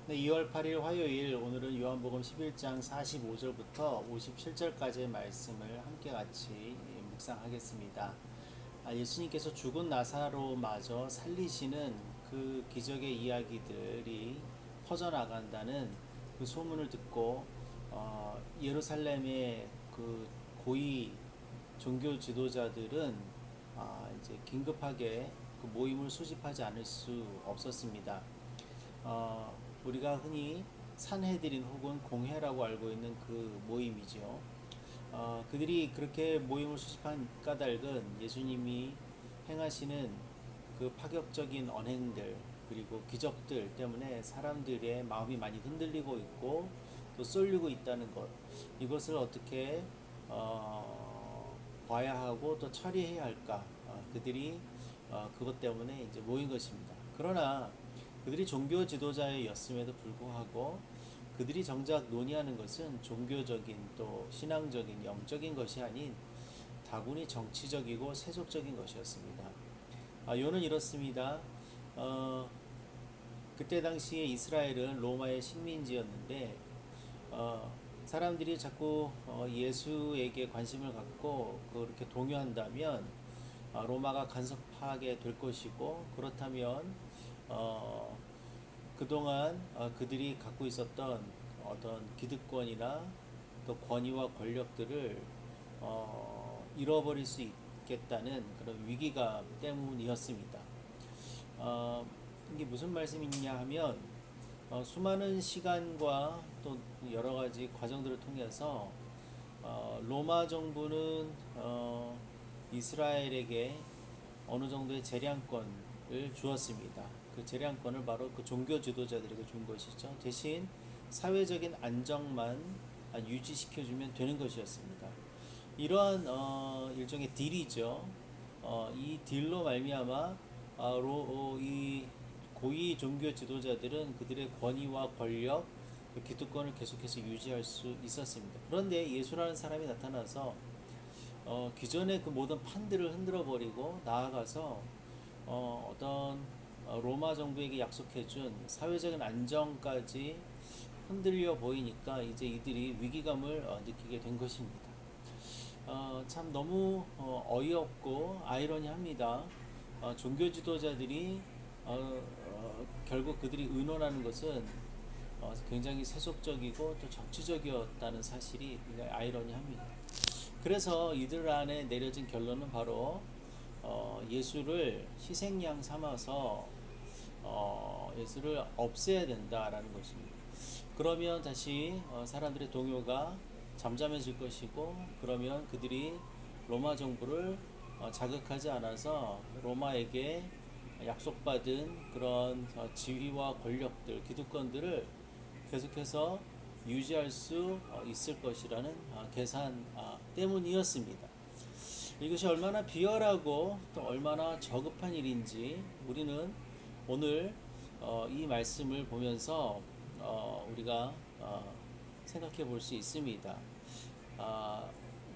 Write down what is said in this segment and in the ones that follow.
네, 2월 8일 화요일 오늘은 요한복음 11장 45절부터 57절까지의 말씀을 함께 같이 묵상하겠습니다. 예수님께서 죽은 나사로마저 살리시는 그 기적의 이야기들이 퍼져나간다는 그 소문을 듣고 예루살렘의 그 고위 종교 지도자들은 이제 긴급하게 그 모임을 소집하지 않을 수 없었습니다. 우리가 흔히 산헤드린 혹은 공회라고 알고 있는 그 모임이지요. 그들이 그렇게 모임을 수집한 까닭은 예수님이 행하시는 그 파격적인 언행들 그리고 기적들 때문에 사람들의 마음이 많이 흔들리고 있고 또 쏠리고 있다는 것, 이것을 어떻게 봐야 하고 또 처리해야 할까, 그들이 그것 때문에 이제 모인 것입니다. 그러나 그들이 종교 지도자였음에도 불구하고 그들이 정작 논의하는 것은 종교적인 또 신앙적인 영적인 것이 아닌 다분히 정치적이고 세속적인 것이었습니다. 요는 이렇습니다. 어, 그때 당시에 이스라엘은 로마의 식민지였는데 사람들이 자꾸 예수에게 관심을 갖고 그렇게 동요한다면 로마가 간섭하게 될 것이고, 그렇다면 어, 그동안 그들이 갖고 있었던 어떤 기득권이나 또 권위와 권력들을 잃어버릴 수 있겠다는 그런 위기감 때문이었습니다. 이게 무슨 말씀이냐 하면 수많은 시간과 또 여러 가지 과정들을 통해서 로마 정부는 이스라엘에게 어느 정도의 재량권을 주었습니다. 그 재량권을 바로 그 종교 지도자들에게 준 것이죠. 대신 사회적인 안정만 유지시켜주면 되는 것이었습니다. 이러한 일종의 딜이죠. 이 딜로 말미암아 이 고위 종교 지도자들은 그들의 권위와 권력, 기득권을 계속해서 유지할 수 있었습니다. 그런데 예수라는 사람이 나타나서 기존의 그 모든 판들을 흔들어 버리고 나아가서 어떤 로마 정부에게 약속해준 사회적인 안정까지 흔들려 보이니까 이제 이들이 위기감을 느끼게 된 것입니다. 참 너무 어이없고 아이러니합니다. 종교 지도자들이 결국 그들이 의논하는 것은 굉장히 세속적이고 또 정치적이었다는 사실이 굉장히 아이러니합니다. 그래서 이들 안에 내려진 결론은 바로 예수를 희생양 삼아서 예수를 없애야 된다라는 것입니다. 그러면 다시 사람들의 동요가 잠잠해질 것이고, 그러면 그들이 로마 정부를 자극하지 않아서 로마에게 약속받은 그런 지위와 권력들, 기득권들을 계속해서 유지할 수 있을 것이라는 계산 때문이었습니다. 이것이 얼마나 비열하고 또 얼마나 저급한 일인지 우리는 오늘 이 말씀을 보면서 우리가 생각해 볼 수 있습니다.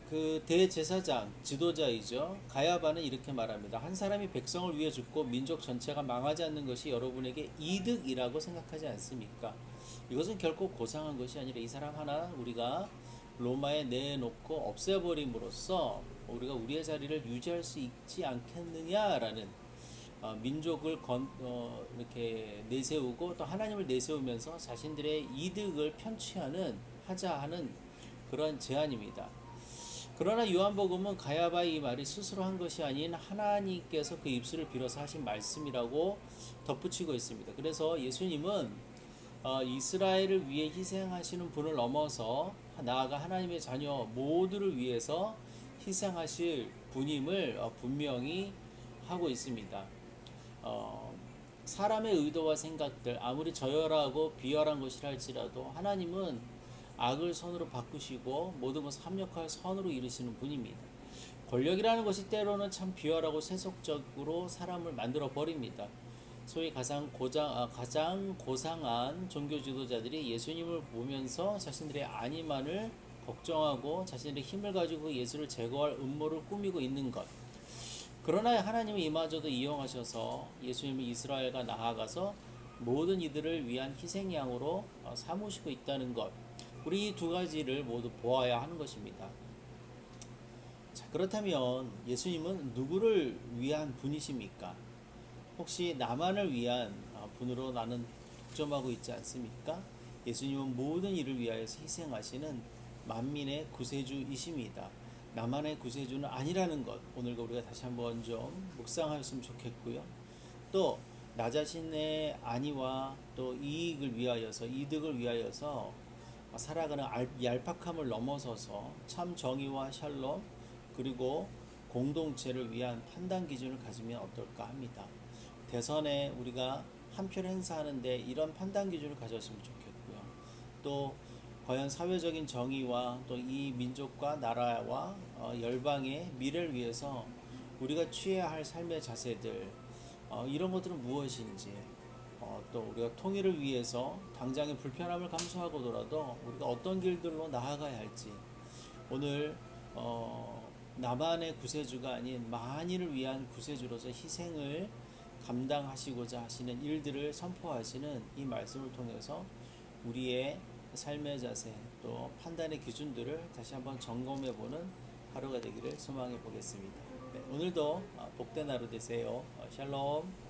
그 대제사장 지도자이죠, 가야바는 이렇게 말합니다. 한 사람이 백성을 위해 죽고 민족 전체가 망하지 않는 것이 여러분에게 이득이라고 생각하지 않습니까? 이것은 결코 고상한 것이 아니라 이 사람 하나 우리가 로마에 내놓고 없애버림으로써 우리가 우리의 자리를 유지할 수 있지 않겠느냐라는 민족을 이렇게 내세우고 또 하나님을 내세우면서 자신들의 이득을 편취하는 하자 하는 그런 제안입니다. 그러나 요한복음은 가야바의 이 말이 스스로 한 것이 아닌 하나님께서 그 입술을 빌어서 하신 말씀이라고 덧붙이고 있습니다. 그래서 예수님은 이스라엘을 위해 희생하시는 분을 넘어서 나아가 하나님의 자녀 모두를 위해서 희생하실 분임을 분명히 하고 있습니다. 사람의 의도와 생각들 아무리 저열하고 비열한 것이라 할지라도 하나님은 악을 선으로 바꾸시고 모든 것을 합력하여 선으로 이루시는 분입니다. 권력이라는 것이 때로는 참 비열하고 세속적으로 사람을 만들어 버립니다. 소위 가장 고상한 종교 지도자들이 예수님을 보면서 자신들의 안위만을 걱정하고 자신들의 힘을 가지고 예수를 제거할 음모를 꾸미고 있는 것. 그러나 하나님은 이마저도 이용하셔서 예수님이 이스라엘과 나아가서 모든 이들을 위한 희생양으로 삼으시고 있다는 것. 우리 이 두 가지를 모두 보아야 하는 것입니다. 자, 그렇다면 예수님은 누구를 위한 분이십니까? 혹시 나만을 위한 분으로 나는 독점하고 있지 않습니까? 예수님은 모든 이를 위하여서 희생하시는 만민의 구세주이십니다. 나만의 구세주는 아니라는 것, 오늘과 우리가 다시 한번 좀 묵상하였으면 좋겠고요. 또 나 자신의 안위와 또 이익을 위하여서, 이득을 위하여서 살아가는 얄팍함을 넘어서서 참 정의와 샬롬, 그리고 공동체를 위한 판단 기준을 가지면 어떨까 합니다. 대선에 우리가 한 표를 행사하는데 이런 판단 기준을 가졌으면 좋겠고요. 또 과연 사회적인 정의와 또 이 민족과 나라와 열방의 미래를 위해서 우리가 취해야 할 삶의 자세들, 이런 것들은 무엇인지, 또 우리가 통일을 위해서 당장의 불편함을 감수하고더라도 우리가 어떤 길들로 나아가야 할지, 오늘 나만의 구세주가 아닌 만인을 위한 구세주로서 희생을 감당하시고자 하시는 일들을 선포하시는 이 말씀을 통해서 우리의 삶의 자세 또 판단의 기준들을 다시 한번 점검해보는 하루가 되기를 소망해 보겠습니다. 네, 오늘도 복된 하루 되세요. 샬롬.